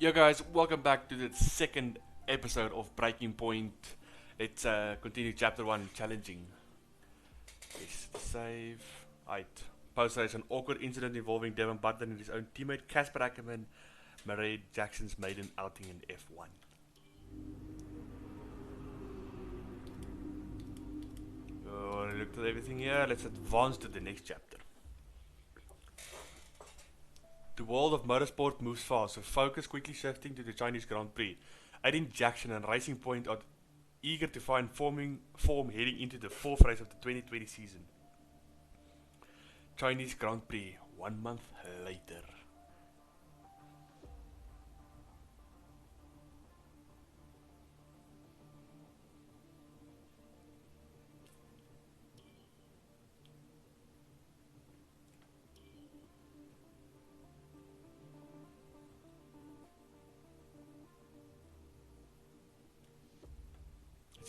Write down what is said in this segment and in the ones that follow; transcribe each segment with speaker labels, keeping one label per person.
Speaker 1: Yo guys, welcome back to the second episode of Breaking Point. Let's continue chapter 1, challenging. Yes, save. Right. Poster is an awkward incident involving Devon Butler and his own teammate Casper Ackerman, Murray Jackson's maiden outing in F1. Looked at everything here, let's advance to the next chapter. The world of motorsport moves fast, so focus quickly shifting to the Chinese Grand Prix. Aiden, Jackson and Racing Point are eager to find form heading into the fourth race of the 2020 season. Chinese Grand Prix, 1 month later.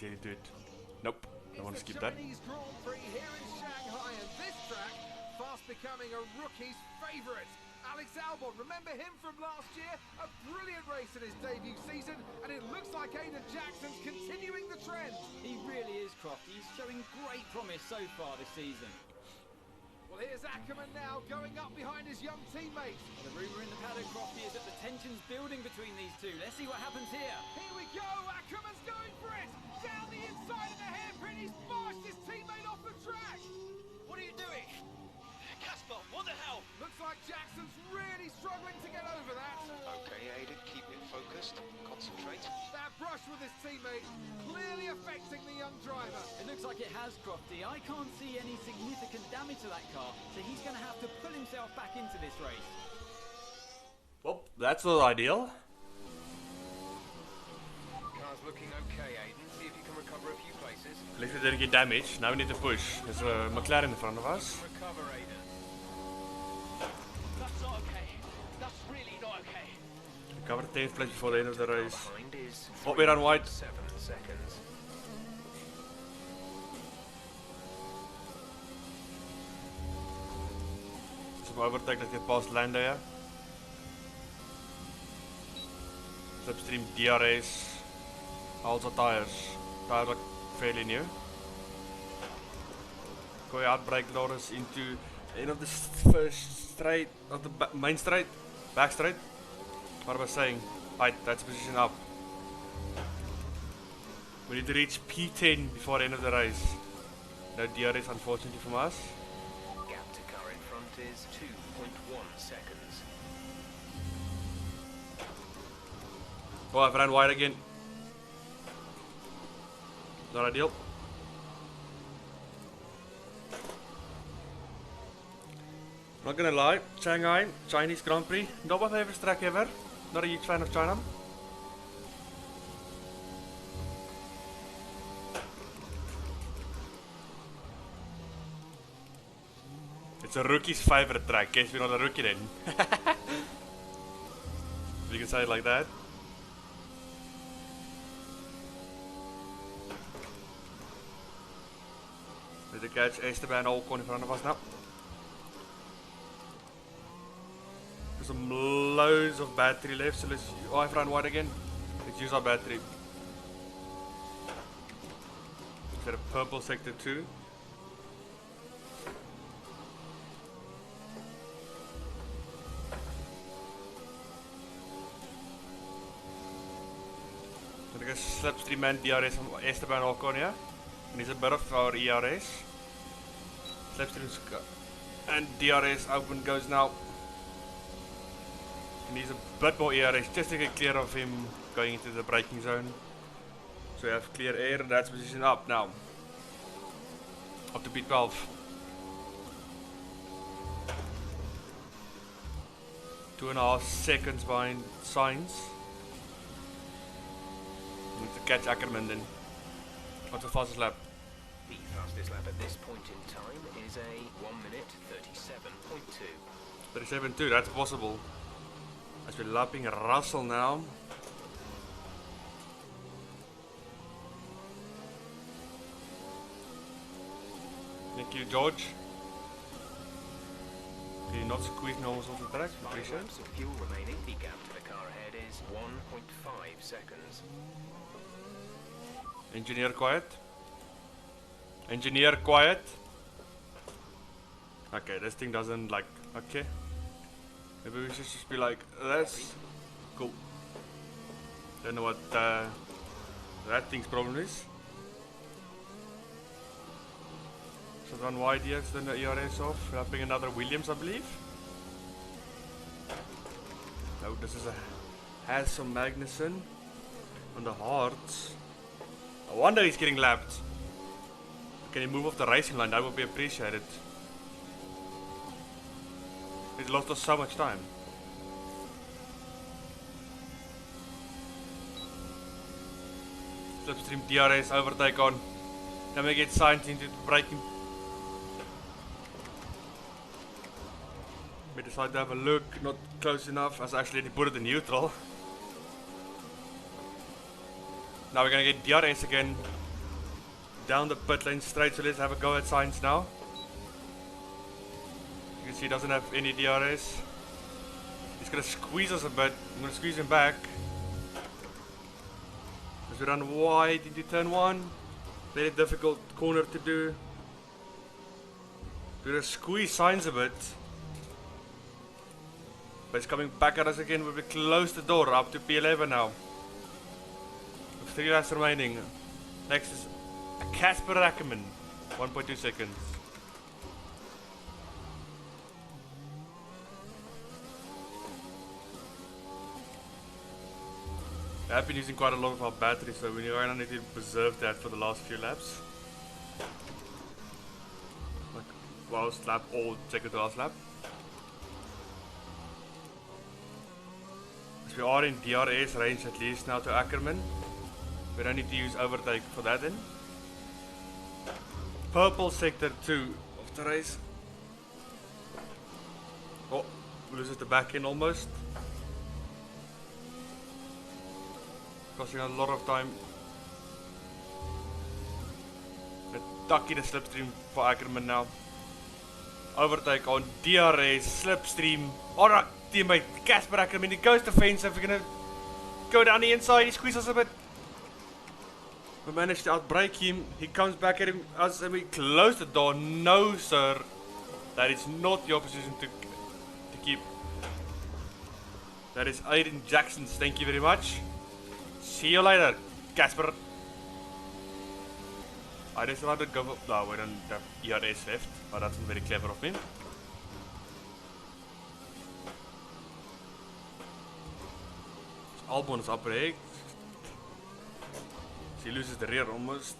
Speaker 1: Let's do it. Nope, I want to skip that.
Speaker 2: Chinese Grand Prix here in Shanghai, and this track fast becoming a rookie's favourite. Alex Albon, remember him from last year? A brilliant race in his debut season, and it looks like Aiden Jackson's continuing the trend.
Speaker 3: He really is, Croft. He's showing great promise so far this season.
Speaker 2: Well, here's Ackerman now going up behind his young teammates.
Speaker 3: The rumour in the paddock, Crofty, is that the tension's building between these two. Let's see what happens here.
Speaker 2: Here we go, Ackerman's going for it. Down the inside of the hairpin, he's marched his teammate off the track.
Speaker 4: What are you doing? Casper, what the hell?
Speaker 2: Looks like Jackson's really struggling to get over that.
Speaker 4: Okay, Aiden, keep it focused. Concentrate.
Speaker 2: That brush with his teammate clearly affecting the young driver.
Speaker 3: It looks like it has, Crofty. I can't see any significant damage to that car, so he's going to have to pull himself back into this race.
Speaker 1: Well, that's not ideal.
Speaker 4: Car's looking okay, Aiden. See if you can recover a few places.
Speaker 1: At least we didn't get damaged. Now we need to push. There's a McLaren in front of us.
Speaker 4: Recover, Aiden.
Speaker 5: That's not okay. That's really not okay.
Speaker 1: We covered 10th place before the end of the race.
Speaker 4: Behind is
Speaker 1: Oh, we're on white.
Speaker 4: 7 seconds.
Speaker 1: Some overtake, let's get past Lando here. Slipstream DRS. Also tires. Tires are fairly new. Go outbrake Loris into the end of the first straight, of the main straight, back straight. What was I saying? Right, that's position up. We need to reach P10 before the end of the race. No DRS unfortunately from us.
Speaker 4: Gap to car in front is 2.1 seconds.
Speaker 1: Oh, I've ran wide again. Not ideal. Not gonna lie, Shanghai, Chinese Grand Prix, not my favorite track ever. Not a huge fan of China. It's a rookie's favorite track. Guess we're not a rookie then. You can say it like that. Need to catch Esteban Ocon in front of us now. There's some loads of battery left, so let's. Oh, I've run wide again. Let's use our battery. Is that a purple sector 2? I guess slipstream and DRS from Esteban Ocon here. And he's a bit of our ERS. Slipstream and DRS open goes now. He needs a bit more ERS just to get clear of him going into the braking zone. So we have clear air, that's position up now. Up to P12. Two and a half seconds behind Sainz. We need to catch Ackerman then. What's the fastest lap?
Speaker 4: The fastest lap at this point in time is a 1 minute 37.2.
Speaker 1: 37.2, that's possible. As we're lapping Russell now. Thank you, George. Did you not squeeze normal off the track?
Speaker 4: 5
Speaker 1: Appreciate it.
Speaker 4: laps of fuel remaining. The gap to the car ahead is seconds.
Speaker 1: Engineer quiet. Engineer quiet. Okay, this thing doesn't like. Okay. Maybe we should just be like, that's cool. Don't know what that thing's problem is. So run wide here, turn the ERS off. Helping another Williams, I believe. No, this is has some Magnussen on the hearts. I wonder he's getting lapped. Can he move off the racing line? That would be appreciated. He's lost us so much time. Slipstream DRS overtake on. Then we get signed into braking. We decide to have a look, not close enough, as actually they put it in neutral. Now we're gonna get DRS again. Down the pit lane straight, so let's have a go at Sainz now. You can see he doesn't have any DRS. He's gonna squeeze us a bit. I'm gonna squeeze him back. As we run wide into turn 1. Very difficult corner to do. We're gonna squeeze Sainz a bit. But he's coming back at us again. We'll close the door up to P11 now. With 3 laps remaining. Next is Casper Ackerman. 1.2 seconds. I have been using quite a lot of our battery, so we are going to need to preserve that for the last few laps. Like last lap or second to last lap. So we are in DRS range at least now to Ackerman. We don't need to use overtake for that then. Purple sector 2 of the race. Oh, loses the back end almost. Costing a lot of time. Tucky the slipstream for Ackerman now. Overtake on DRS, slipstream. Alright, teammate, Casper Ackerman, he goes to fence. If we're gonna go down the inside, he squeezes us a bit. We managed to outbrake him. He comes back at us and we close the door. No, sir. That is not your position to keep. That is Aiden Jackson's. Thank you very much. See you later, Casper. I just wanted to go for. No, we don't have ERS left. But that's not very clever of me. Albon is upbreak. He loses the rear almost.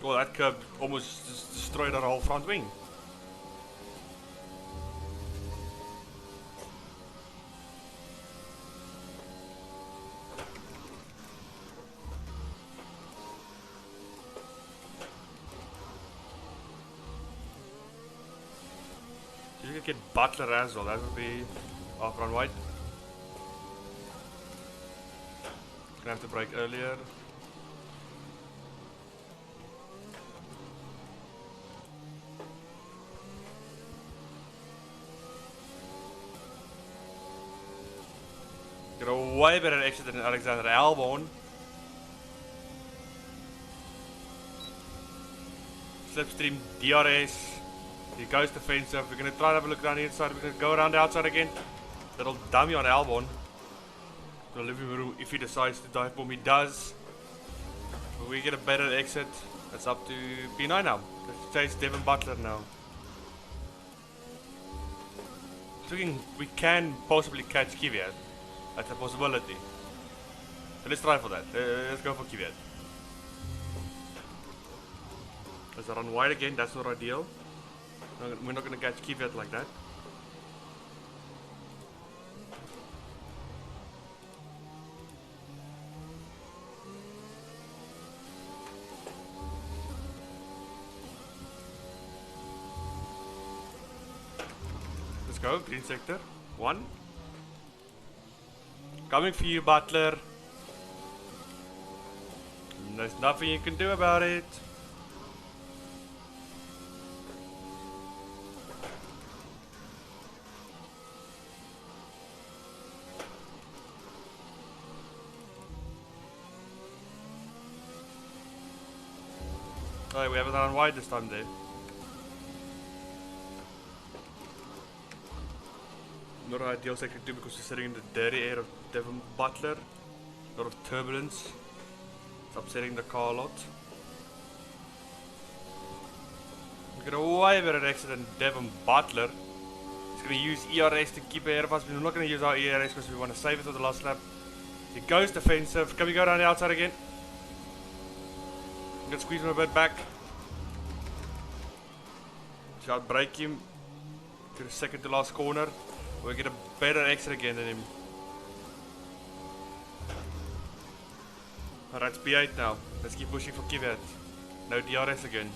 Speaker 1: Well, that curb almost just destroyed our whole front wing. You could get Butler as well, that would be off run wide. Gonna have to brake earlier. Got a way better exit than Alexander Albon. Slipstream DRS. He goes to fence up. We're going to try and have a look down the inside. We're going to go around the outside again. That'll dummy on Albon. We'll leave him room if he decides to dive bomb. He does. But we get a better exit. That's up to P9 now. Let's chase Devin Butler now. Thinking we can possibly catch Kvyat. That's a possibility. So let's try for that. Let's go for Kvyat. Let's run wide again. That's not ideal. We're not going to catch Kvyat like that. Let's go. Green sector. 1. Coming for you, Butler. And there's nothing you can do about it. Oh, we have it on wide this time, there. Not ideal sector 2 because we're sitting in the dirty air of Devon Butler. A lot of turbulence. It's upsetting the car a lot. We got a way better exit than Devon Butler. He's going to use ERS to keep ahead of us, but we're not going to use our ERS because we want to save it for the last lap. He goes defensive. Can we go down the outside again? I'm going to squeeze him a bit back. Should outbrake him to the second to last corner. We'll get a better exit again than him. Alright, it's B8 now. Let's keep pushing for Kvyat. No DRS again.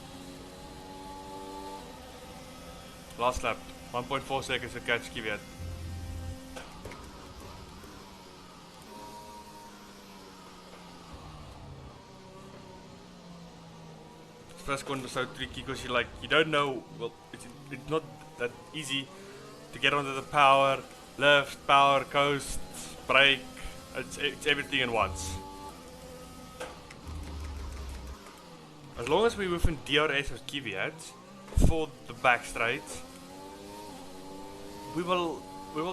Speaker 1: Last lap. 1.4 seconds to catch Kvyat. First corner was so tricky because you don't know, well, it's not that easy to get onto the power, left, power, coast, brake. It's everything in once. As long as we're within DRS with Kvyat for the back straight, we will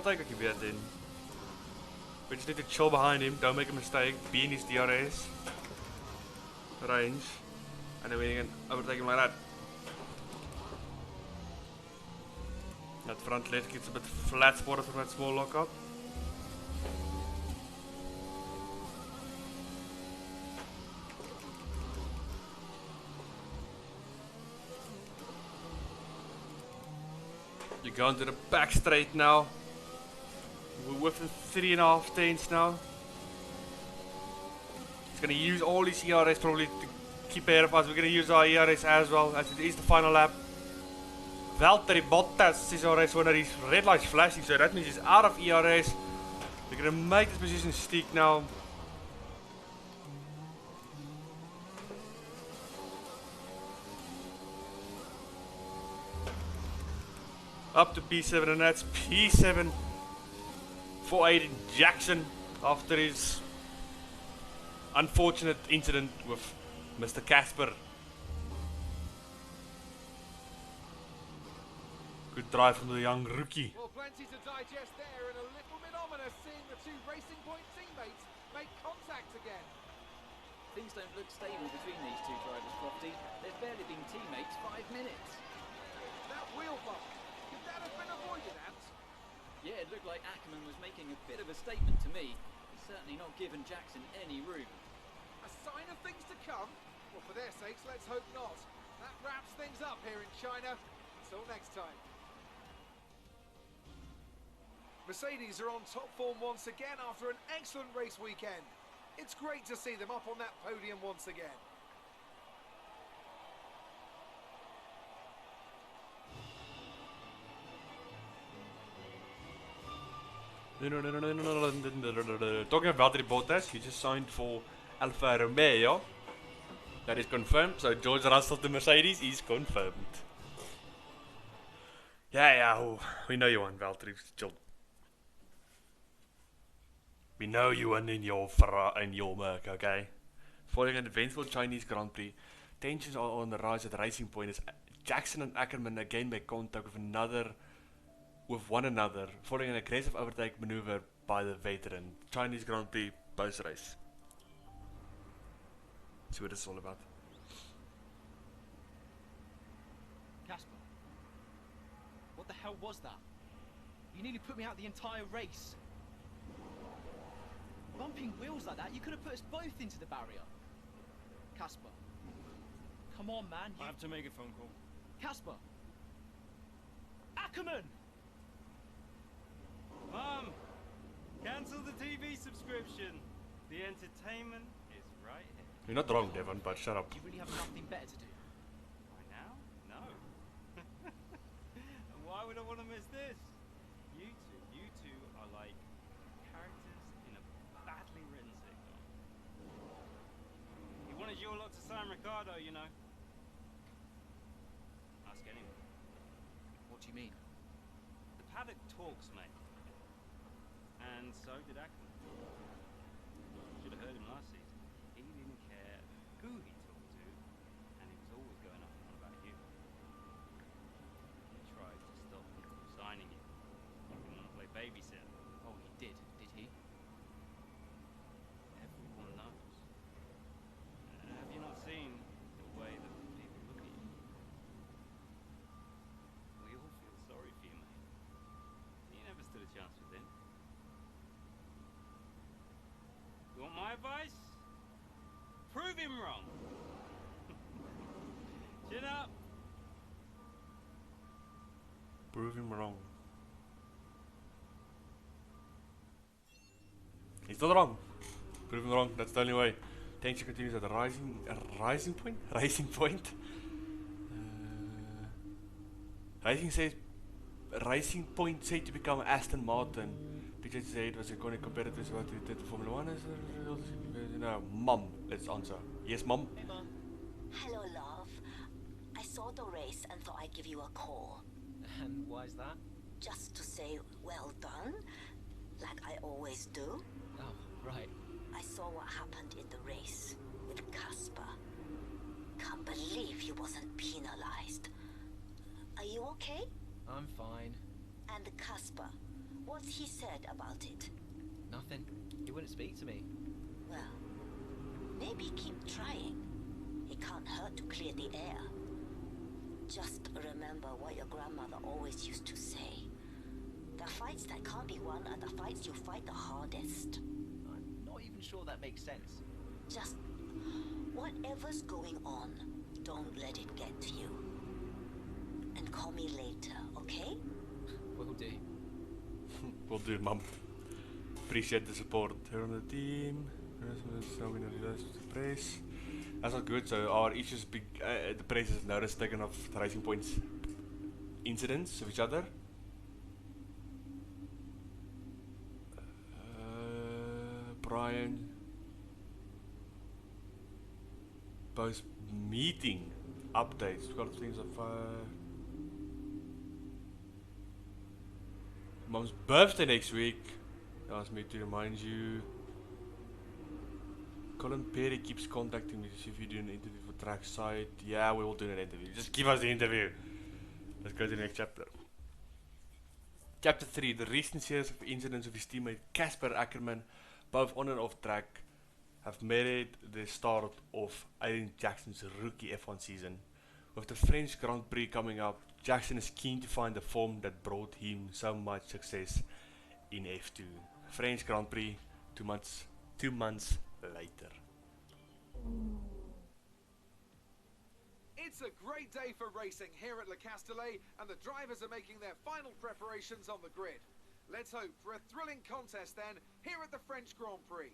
Speaker 1: take a Kvyat in. We just need to chill behind him, don't make a mistake, be in his DRS range, and then we can overtake him like that. That front left gets a bit flat spotted from that small lockup. You're going to the back straight now. We're within 3.5 tenths now. He's going to use all his ERS probably to keep ahead of us. We're going to use our ERS as well, as it is the final lap. Valtteri Bottas is our race winner. His red light's flashing, so that means he's out of ERS. We're going to make this position stick now. Up to P7, and that's P7 for Aiden Jackson after his unfortunate incident with Mr. Casper. Good drive from the young rookie.
Speaker 2: Well, plenty to digest there, and a little bit ominous seeing the two Racing Point teammates make contact again.
Speaker 3: Things don't look stable between these two drivers, Crofty. They've barely been teammates 5 minutes.
Speaker 2: That wheel bump, could that have been avoided, Ant?
Speaker 3: Yeah, it looked like Ackerman was making a bit of a statement to me. He's certainly not given Jackson any room.
Speaker 2: A sign of things to come? Well, for their sakes, let's hope not. That wraps things up here in China. Until next time. Mercedes are on top form once again after an excellent race weekend. It's great to see them up on that podium once again.
Speaker 1: Talking about Valtteri Bottas, he just signed for Alfa Romeo. That is confirmed, so George Russell to Mercedes is confirmed. Yeah, we know you won, Valtteri. Chill. We know you won in your Merc, okay? Following an eventful Chinese Grand Prix, tensions are on the rise at Racing Point as Jackson and Ackerman again make contact with one another, following an aggressive overtake maneuver by the veteran. Chinese Grand Prix post-race. See what it's all about.
Speaker 6: Casper, what the hell was that? You nearly put me out the entire race. Bumping wheels like that, you could have put us both into the barrier. Casper, come on, man.
Speaker 7: I have to make a phone call.
Speaker 6: Casper! Ackerman!
Speaker 7: Mom! Cancel the TV subscription. The entertainment is right here.
Speaker 1: You're not wrong, Devon, but shut up.
Speaker 6: You really have nothing better to do.
Speaker 7: Right now? No. And why would I want to miss this? You two are like characters in a badly written sitcom. He wanted your not to San Ricardo, you know. Ask anyone.
Speaker 6: What do you mean?
Speaker 7: The paddock talks, mate. And so did Ackerman. Should have heard him last season. He didn't care who he talked to, and he was always going up on about you. He tried to stop you from signing you. You didn't want to play babysitter.
Speaker 6: Oh, he did he?
Speaker 7: Everyone knows. Have you not seen the way that people look at you? We all feel sorry for you, mate. You never stood a chance with him. You want my advice? Prove him wrong. Chin up.
Speaker 1: Prove him wrong. He's not wrong. Prove him wrong. That's the only way. Tension continues at a rising point. Rising point. Rising point said to become Aston Martin. PJ said was a iconic competitor to the Formula 1. No, Mom. Let's answer. Yes, Mom.
Speaker 6: Hey, Mom.
Speaker 8: Hello, love. I saw the race and thought I'd give you a call.
Speaker 6: And why is that?
Speaker 8: Just to say well done, like I always do.
Speaker 6: Oh, right.
Speaker 8: I saw what happened in the race with Casper. Can't believe he wasn't penalized. Are you okay?
Speaker 6: I'm fine.
Speaker 8: And Casper, what's he said about it?
Speaker 6: Nothing. He wouldn't speak to me.
Speaker 8: Well, maybe keep trying. It can't hurt to clear the air. Just remember what your grandmother always used to say. The fights that can't be won are the fights you fight the hardest.
Speaker 6: I'm not even sure that makes sense.
Speaker 8: Just whatever's going on, don't let it get to you. And call me later, okay?
Speaker 6: Will do.
Speaker 1: Will do, Mum. Appreciate the support here on the team. The press. That's not good. So our issues, the press has noticed taken off the Racing Point's incidents of each other. Brian post meeting updates. We've got things of Mom's birthday next week. He asked me to remind you. Colin Perry keeps contacting me to see if you do an interview for Trackside. Yeah, we will do an interview. Just give us the interview. Let's go to the next chapter. Chapter 3. The recent series of incidents with his teammate Casper Ackerman, both on and off track, have made the start of Aiden Jackson's rookie F1 season. With the French Grand Prix coming up, Jackson is keen to find the form that brought him so much success in F2. French Grand Prix 2 months later.
Speaker 2: It's a great day for racing here at Le Castellet, and the drivers are making their final preparations on the grid. Let's hope for a thrilling contest then here at the French Grand Prix.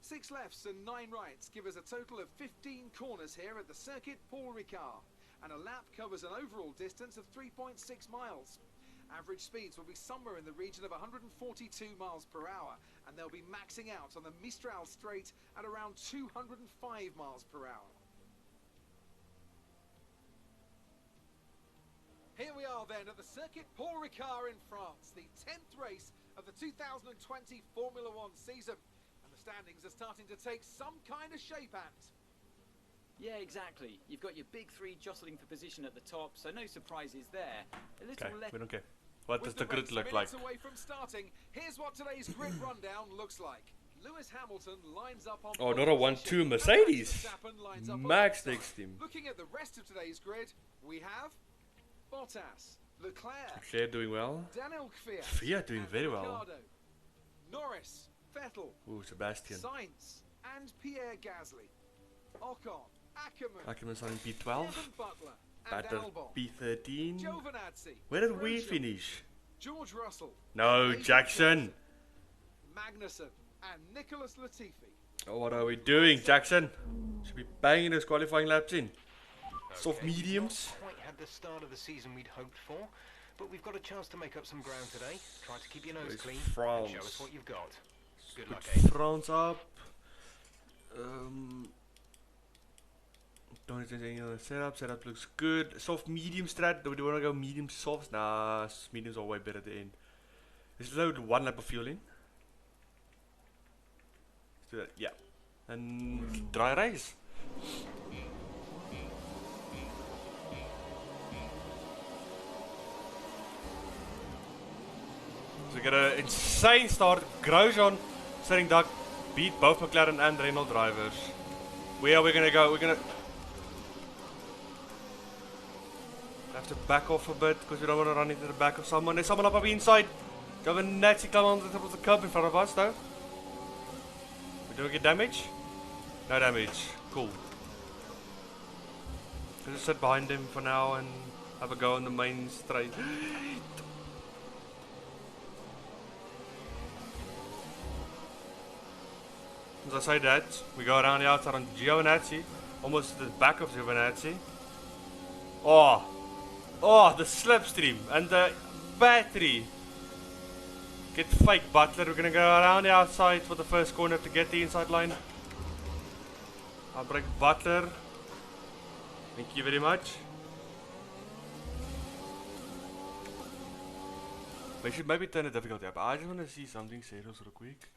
Speaker 2: Six lefts and 9 rights give us a total of 15 corners here at the circuit Paul Ricard, and a lap covers an overall distance of 3.6 miles. Average speeds will be somewhere in the region of 142 miles per hour, and they'll be maxing out on the Mistral Straight at around 205 miles per hour. Here we are then at the circuit Paul Ricard in France, the 10th race of the 2020 Formula 1 season. And the standings are starting to take some kind of shape, Ant.
Speaker 3: Yeah, exactly. You've got your big three jostling for position at the top, so no surprises there. A little
Speaker 1: Okay,
Speaker 3: less.
Speaker 1: we don't care. What does
Speaker 2: With
Speaker 1: the grid
Speaker 2: race
Speaker 1: look like?
Speaker 2: minutes away from starting, here's what today's grid rundown looks like. Lewis Hamilton lines up on
Speaker 1: Oh,
Speaker 2: pole
Speaker 1: not a
Speaker 2: position.
Speaker 1: 1-2 Mercedes.
Speaker 2: Verstappen lines up on
Speaker 1: Max
Speaker 2: outside.
Speaker 1: next to him.
Speaker 2: Looking at the rest of today's grid, we have Bottas, Leclerc,
Speaker 1: Leclerc doing well.
Speaker 2: Daniel Kvyat,
Speaker 1: Kvyat doing
Speaker 2: and
Speaker 1: very well.
Speaker 2: Ricciardo, Norris, Vettel,
Speaker 1: Ooh, Sebastian.
Speaker 2: Sainz, and Pierre Gasly. Ocon, Ackerman,
Speaker 1: Ackerman's on P12.
Speaker 2: Kevin Butler, and
Speaker 1: Batter
Speaker 2: Albon,
Speaker 1: P13.
Speaker 2: Giovinazzi,
Speaker 1: Where did we
Speaker 2: Grosjean,
Speaker 1: finish?
Speaker 2: George Russell,
Speaker 1: No,
Speaker 2: Aiden
Speaker 1: Jackson.
Speaker 2: Magnussen, and Nicholas Latifi.
Speaker 1: Oh, what are we doing, Jackson? Should be banging those qualifying laps in. Soft
Speaker 4: Okay,
Speaker 1: mediums.
Speaker 4: Not quite had the start of the season we'd hoped for, but we've got a chance to make up some ground today. Try to keep your nose
Speaker 1: It's
Speaker 4: clean
Speaker 1: France.
Speaker 4: and show us what you've got.
Speaker 6: Good
Speaker 1: put
Speaker 6: luck, Aiden.
Speaker 1: France up. Don't change any other setup. Setup looks good. Soft medium strat. Do we want to go medium soft? Nah, mediums are way better at the end. Let's load 1 lap of fuel in. Let's do that. Yeah. And dry race. So we got an insane start. Grosjean, sitting duck, beat both McLaren and Renault drivers. Where are we gonna go? We're gonna have to back off a bit because we don't want to run into the back of someone. There's someone up the inside. Got a Nazi climb on the top of the curb in front of us though. We don't get damage? No damage. Cool. Let's just sit behind him for now and have a go on the main straight. As I say that, we go around the outside on Giovinazzi, almost to the back of Giovinazzi. Oh, the slipstream and the battery. Get fake Butler. We're gonna go around the outside for the first corner to get the inside line. I'll break Butler. Thank you very much. We should maybe turn the difficulty up. I just want to see something serious real quick.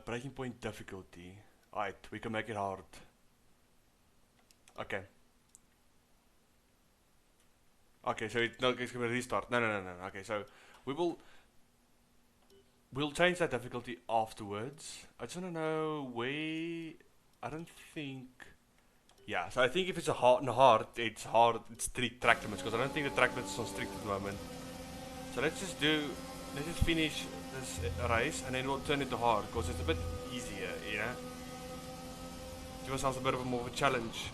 Speaker 1: Breaking point difficulty. Alright, we can make it hard. Okay. Okay, so it's going to restart. No. Okay, so we'll change that difficulty afterwards. I just want to know where. I don't think. Yeah, so I think if it's it's strict track limits because I don't think the track limits are strict at the moment. So let's just finish this race and then we'll turn it to hard because it's a bit easier, you know. Give ourselves a bit of a more of a challenge.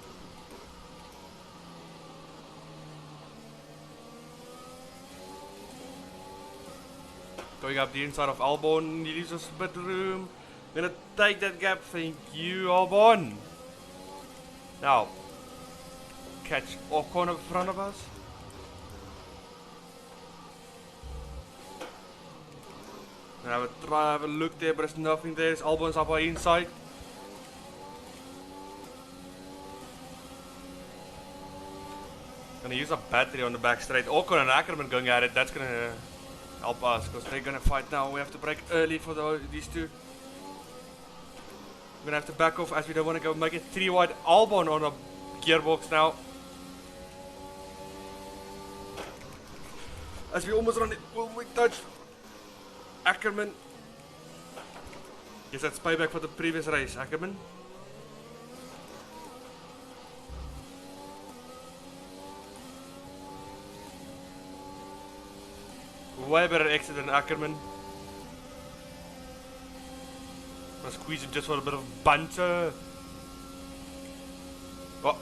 Speaker 1: Going up the inside of Albon, he leaves us a bit of room. Gonna take that gap, thank you Albon. Now, catch Ocon in front of us. Gonna have a look there, but there's nothing there. It's Albon's up our inside. Gonna use a battery on the back straight. Ocon and Ackerman going at it. That's gonna help us because they're gonna fight now. We have to break early for these two. We're gonna have to back off as we don't want to go make it 3 wide. Albon on a gearbox now. As we almost run it, will we touch Ackerman? Yes, that's payback for the previous race, Ackerman. Way better exit than Ackerman. Gonna squeeze him just for a bit of banter. Oh.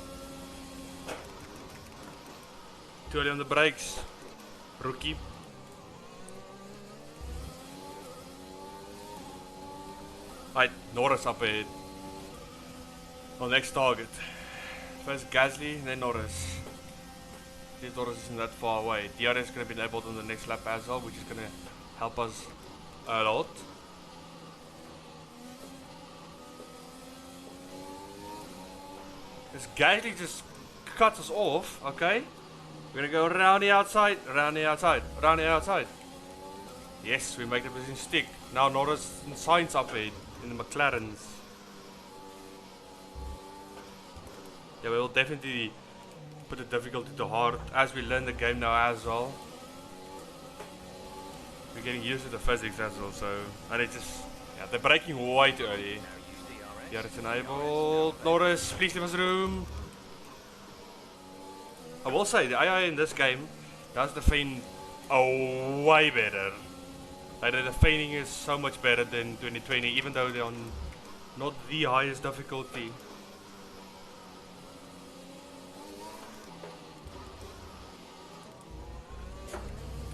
Speaker 1: Too early on the brakes. Rookie. Right, Norris up ahead. Well, next target. First Gasly, then Norris. This Norris isn't that far away. DRS is going to be enabled on the next lap as well, which is going to help us a lot. This Gasly just cuts us off, okay? We're going to go around the outside, around the outside, around the outside. Yes, we make the position stick. Now Norris and Sainz up ahead in the McLarens. Yeah, we will definitely put the difficulty to hard as we learn the game now as well. We're getting used to the physics as well, so and it just they're braking way too early. Yeah, it's enabled. Norris, please leave us room. I will say the AI in this game does the feign way better. Like the feigning is so much better than 2020, even though they're on not the highest difficulty.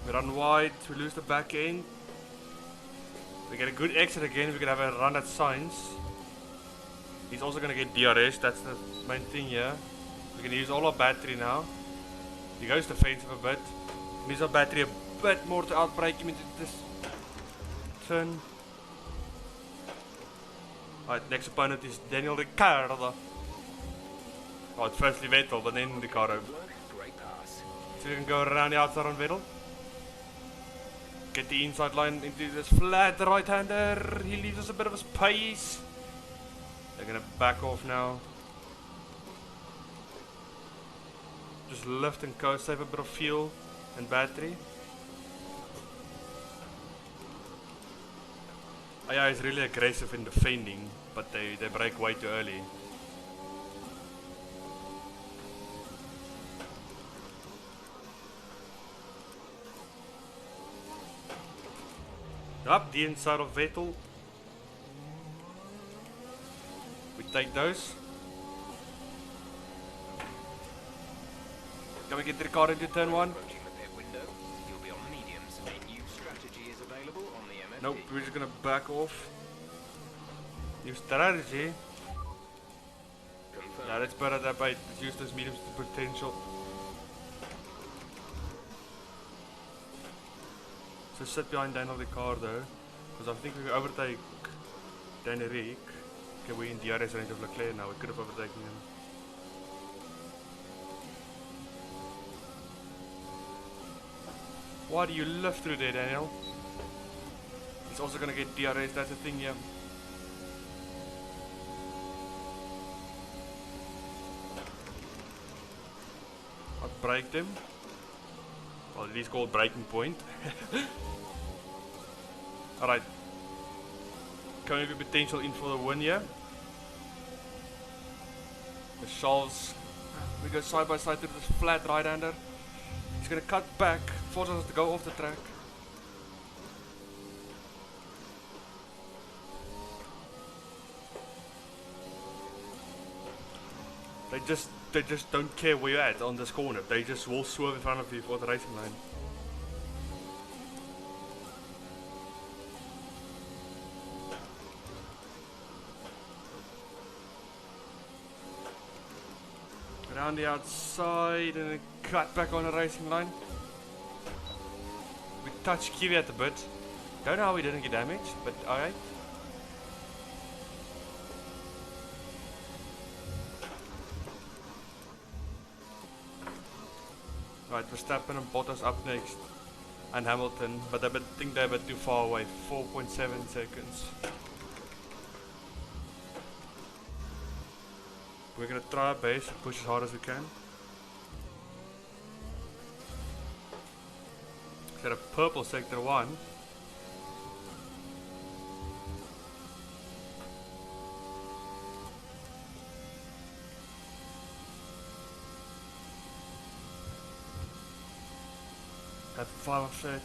Speaker 1: We run wide, we lose the back end. We get a good exit again, we can have a run at Sainz. He's also going to get DRS, that's the main thing here. We can use all our battery now. He goes defensive a bit. Use our battery a bit more to outbreak him into this turn. Alright, next opponent is Daniel Ricciardo. Oh, it's firstly Vettel, but then Ricciardo.
Speaker 4: Great pass.
Speaker 1: So we can go around the outside on Vettel. Get the inside line into this flat right-hander. He leaves us a bit of a space. They're gonna back off now. Just lift and coast, save a bit of fuel and battery. AI is really aggressive in defending, but they break way too early. Up the inside of Vettel. We take those. Can we get Ricardo into turn 1?
Speaker 4: Approaching the pit window, you'll be on mediums. A new strategy is available on the MFD.
Speaker 1: Nope, we're just gonna back off. New strategy.
Speaker 4: Confirmed.
Speaker 1: Yeah, let's better that by use those mediums to potential. So sit behind Daniel Ricciardo, because I think we can overtake Danny Rick. Okay, we're in DRS range of Leclerc now, we could have overtaken him. Why do you live through there, Daniel? He's also gonna get DRS, that's the thing, yeah. I braked him. Well, it is called breaking point. Alright. Can we be potential in for the win here? The Charles. We go side by side to this flat right-hander. He's gonna cut back, force us to go off the track. They just don't care where you're at on this corner. They just will swerve in front of you for the racing line. Around the outside and then cut back on the racing line. We touched Kvyat a bit. Don't know how we didn't get damaged, but alright. Right, Verstappen and Bottas up next. And Hamilton, but I think they're a bit too far away. 4.7 seconds. We're gonna try our best, push as hard as we can. Set a purple sector 1. At 5 of 13.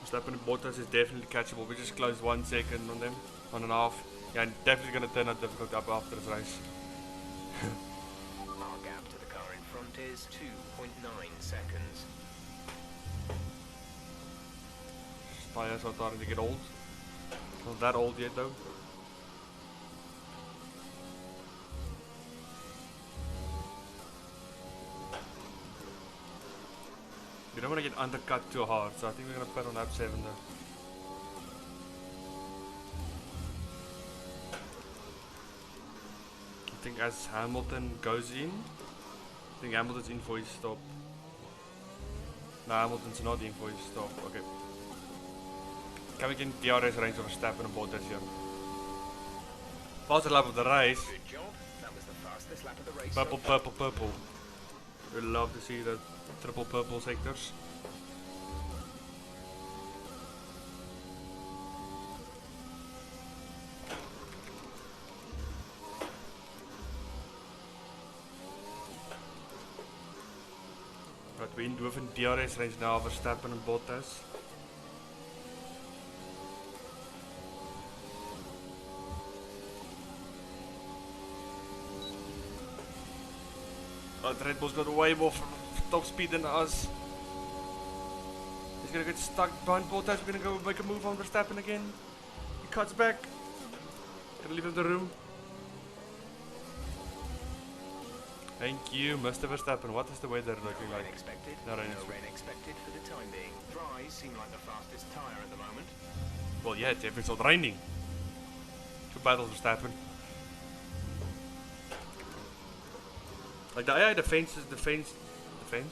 Speaker 1: Verstappen and Bottas is definitely catchable. We just closed 1 second on them, 1.5. Yeah, and definitely going to turn out difficult up after this race.
Speaker 4: Our gap to the car in front is 2.9 seconds.
Speaker 1: Tires are starting to get old. Not that old yet though. We don't want to get undercut too hard, so I think we're going to put on lap 7 though. I think as Hamilton goes in, I think Hamilton's in for his stop. No, Hamilton's not in for his stop. Okay. Can we get DRS range of Verstappen and Bottas here? Fastest lap of the race.
Speaker 4: Good job. That was the fastest lap of the race.
Speaker 1: Purple, purple, purple. We'd love to see the triple purple sectors. Right, we're in within DRS range now, Verstappen and Bottas. Right, Red Bull's got way more top speed than us. He's gonna get stuck behind Bottas. We're gonna go make a move on Verstappen again. He cuts back. Gonna leave him the room. Thank you, Mr. Verstappen. What is the weather looking
Speaker 4: Rain
Speaker 1: like?
Speaker 4: expected.
Speaker 1: No rain
Speaker 4: No
Speaker 1: expected.
Speaker 4: rain expected for the time being. Dries seem like the fastest tyre at the moment.
Speaker 1: Well, yeah, it's every sort raining. 2 battles Verstappen. Like the AI defense,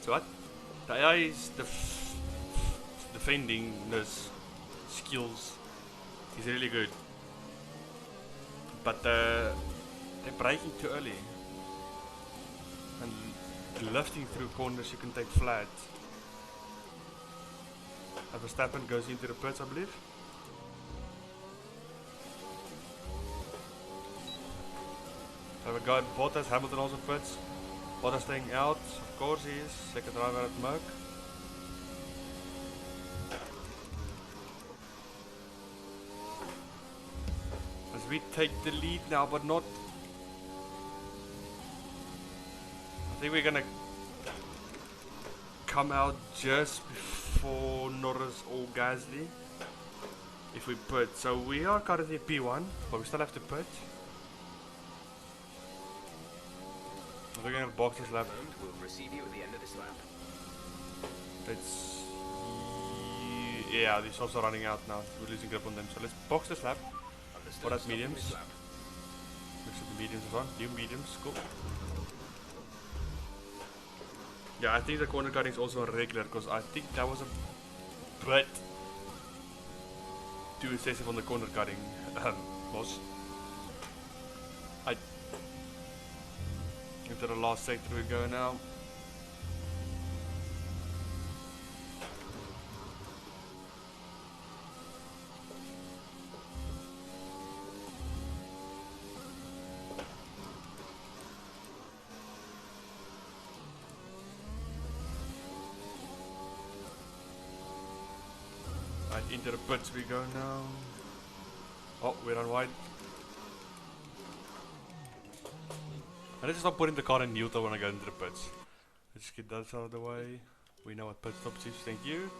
Speaker 1: what? The AI's defendingness skills is really good. But they're braking too early. And lifting through corners you can take flat. Verstappen goes into the pits, I believe. So we got Bottas, Hamilton also pits. Bottas staying out, of course he is. Second driver at Merck. As we take the lead now, but not. I think we're gonna come out just before Norris or Gasly if we pit. So we are currently P1, but we still have to pit. We're going to box this lap.
Speaker 4: We'll receive you at the end of this lap.
Speaker 1: It's yeah, these also running out now. We're losing grip on them. So let's box this lap. For that mediums. Looks at the mediums as well. New mediums, cool. Yeah, I think the corner cutting is also regular because I think that was a bit too excessive on the corner cutting. Mos. Into the last sector we go now. Right, into the pits we go now. Oh, we're on wide. And let's just not putting the car in neutral when I go into the pits. Let's get that out of the way. We know what pit stops is, thank you.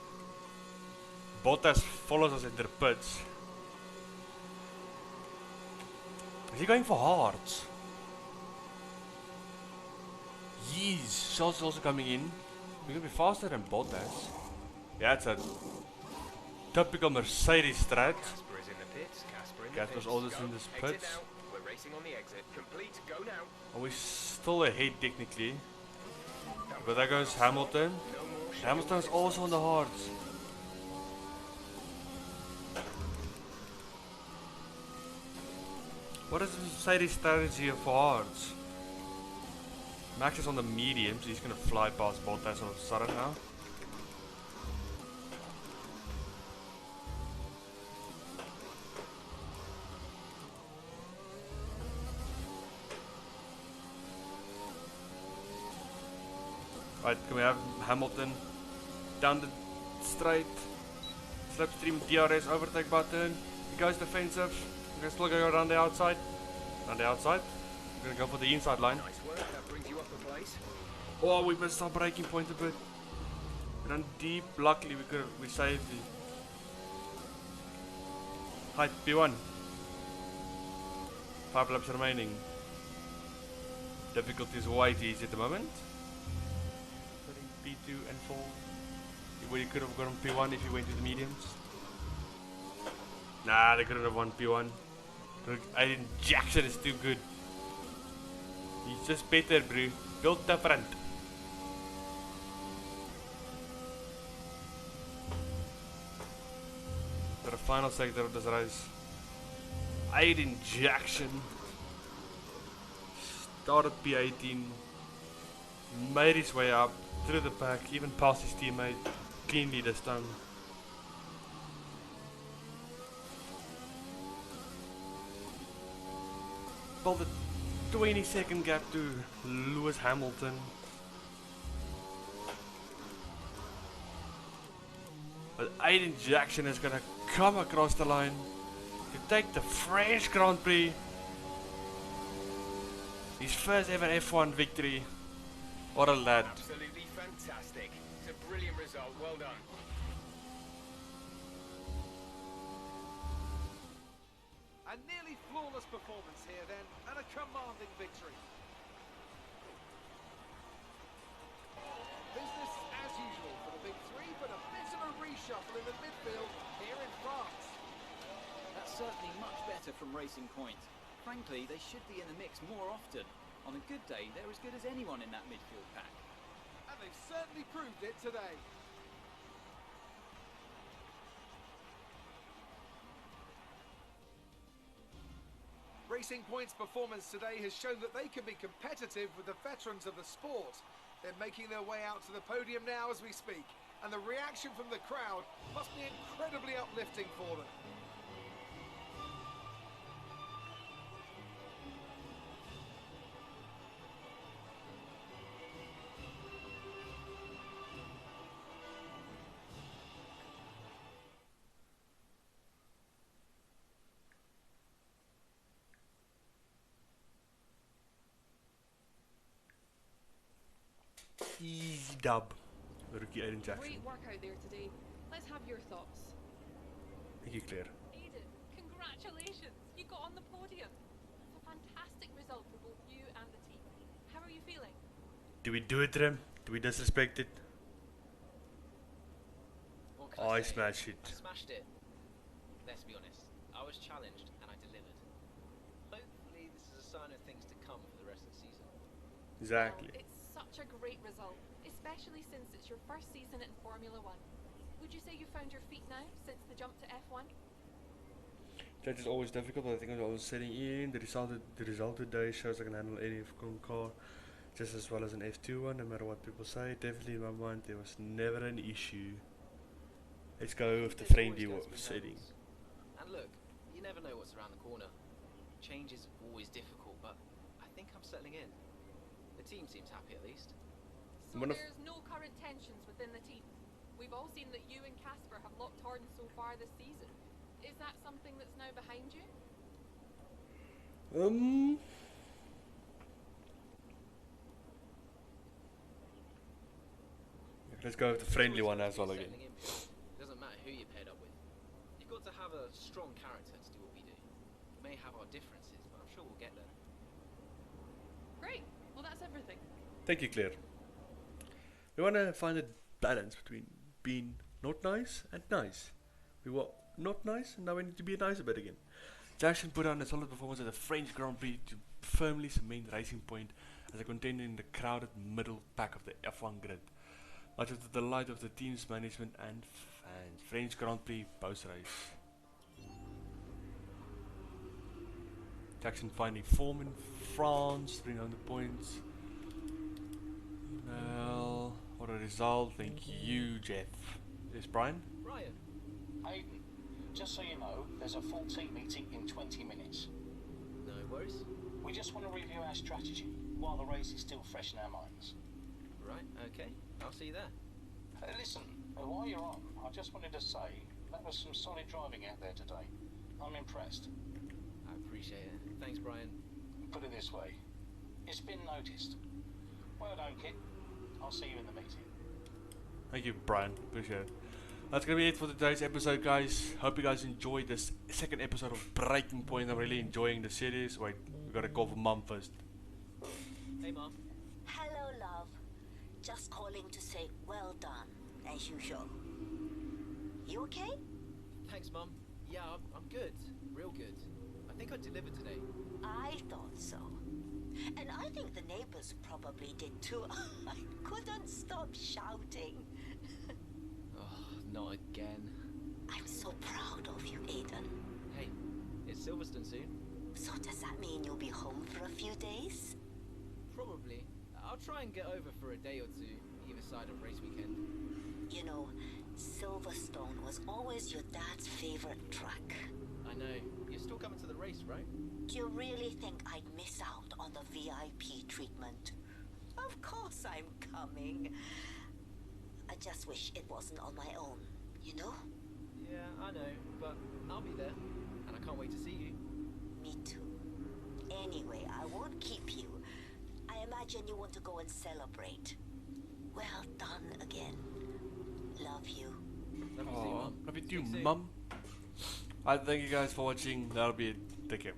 Speaker 1: Bottas follows us into the pits. Is he going for hards? Yeez, Charles is also coming in. We're gonna be faster than Bottas. Yeah, it's a typical Mercedes strat.
Speaker 4: Casper is in the pits.
Speaker 1: Casper's always in this pits.
Speaker 4: We're racing on the exit. Complete. Go now.
Speaker 1: And we're still ahead technically. But there goes Hamilton. Hamilton's also on the hards. What is the Mercedes strategy for hards? Max is on the mediums. He's gonna fly past Bottas all of a sudden now. Right, can we have Hamilton down the straight, slipstream DRS overtake button, he goes defensive, we're going to still go around the outside, we're going to go for the inside line.
Speaker 4: Nice work. That brings you up a place.
Speaker 1: Oh, we missed our braking point a bit, we ran deep, luckily we saved it. Right, P1, 5 laps remaining, difficulty is way too easy at the moment. P2 and 4. Well, you could have gone P1 if you went to the mediums. Nah, they couldn't have won P1. Aiden Jackson is too good. He's just better, bro. Built different. To the final sector of this race. Aiden Jackson started P18, made his way up through the pack, even past his teammate cleanly this time. Built a 20-second gap to Lewis Hamilton. But Aiden Jackson is gonna come across the line to take the French Grand Prix. His first ever F1 victory. What a lad.
Speaker 4: Absolutely fantastic. It's a brilliant result. Well done.
Speaker 2: A nearly flawless performance here then, and a commanding victory. Business as usual for the big three, but a bit of a reshuffle in the midfield here in France.
Speaker 3: certainly much better from Racing Point. Frankly, they should be in the mix more often. On a good day, they're as good as anyone in that midfield pack.
Speaker 2: And they've certainly proved it today. Racing Point's performance today has shown that they can be competitive with the veterans of the sport. They're making their way out to the podium now as we speak, and the reaction from the crowd must be incredibly uplifting for them.
Speaker 1: Easy dub. Rookie Aiden Jackson.
Speaker 9: Great work out there today. Let's have your thoughts.
Speaker 1: Thank you, Claire.
Speaker 9: Aiden, congratulations! You got on the podium. It's a fantastic result for both you and the team. How are you feeling?
Speaker 1: Do we do it, Rem? Do we disrespect it?
Speaker 10: What can
Speaker 1: Oh, I
Speaker 10: say?
Speaker 1: smashed it.
Speaker 10: I smashed it. Let's be honest. I was challenged and I delivered. Hopefully this is a sign of things to come for the rest of the season.
Speaker 1: Exactly.
Speaker 9: Well, it's such a great result, especially since it's your first season in Formula One. Would you say you found your feet now since the jump to F1?
Speaker 1: That is always difficult, but I think I was setting in. The result today shows I can handle any F1 car just as well as an F2 one, no matter what people say. Definitely in my mind there was never an issue. Let's go with the
Speaker 10: There's
Speaker 1: friendly
Speaker 10: always going to be
Speaker 1: setting.
Speaker 10: hurdles. And look, you never know what's around the corner. Change is always difficult, but I think I'm settling in. The team seems happy at least.
Speaker 9: So
Speaker 1: One of-
Speaker 9: there's no current tensions within the team. We've all seen that you and Casper have locked horns so far this season. Is that something that's now behind you?
Speaker 1: Let's go with the friendly one as well again.
Speaker 10: Settling in, it doesn't matter who you're paired up with. You've got to have a strong character to do what we do. We may have our differences, but I'm sure we'll get there.
Speaker 9: Great. Well, that's everything.
Speaker 1: Thank you, Claire. We want to find a balance between being not nice and nice. We were not nice, and now we need to be nice a bit again. Jackson put on a solid performance at the French Grand Prix to firmly cement Racing Point as a contender in the crowded middle pack of the F1 grid. Much to the delight of the team's management and fans. French Grand Prix post-race. Jackson finding form in France, bring home the points. Well, what a result. Thank you, Jeff. Yes, Brian?
Speaker 10: Ryan,
Speaker 11: Aiden, just so you know, there's a full team meeting in 20 minutes.
Speaker 10: no worries.
Speaker 11: We just want to review our strategy while the race is still fresh in our minds.
Speaker 10: Right, okay. I'll see you there.
Speaker 11: Listen, while you're on, I just wanted to say that was some solid driving out there today. I'm impressed.
Speaker 10: I appreciate it. Thanks, Brian.
Speaker 11: Put it this way, it's been noticed. Well done, kid. I'll see you in the meeting.
Speaker 1: Thank you, Brian. Appreciate it. That's going to be it for today's episode, guys. Hope you guys enjoyed this second episode of Breaking Point. I'm really enjoying the series. Wait, we got to call for Mum first.
Speaker 10: Hey, Mom.
Speaker 8: Hello, love. Just calling to say well done, as usual. You okay?
Speaker 10: Thanks, Mom. Yeah, I'm good. Real good. I think I delivered today.
Speaker 8: I thought so. And I think the neighbors probably did too. I couldn't stop shouting.
Speaker 10: Oh, not again.
Speaker 8: I'm so proud of you, Aiden.
Speaker 10: Hey, it's Silverstone soon.
Speaker 8: So does that mean you'll be home for a few days?
Speaker 10: Probably. I'll try and get over for a day or two, either side of race weekend.
Speaker 8: You know, Silverstone was always your dad's favorite track.
Speaker 10: I know. You're still coming to the race, right?
Speaker 8: Do you really think I'd miss out on the VIP treatment? Of course I'm coming. I just wish it wasn't on my own, you know?
Speaker 10: Yeah, I know, but I'll be there. And I can't wait to see you.
Speaker 8: Me too. Anyway, I won't keep you. I imagine you want to go and celebrate. Well done again. Love you.
Speaker 10: Love you too, Mom.
Speaker 1: Love you too,
Speaker 10: Speak soon.
Speaker 1: Mum. Alright, thank you guys for watching. That'll be it. Take care.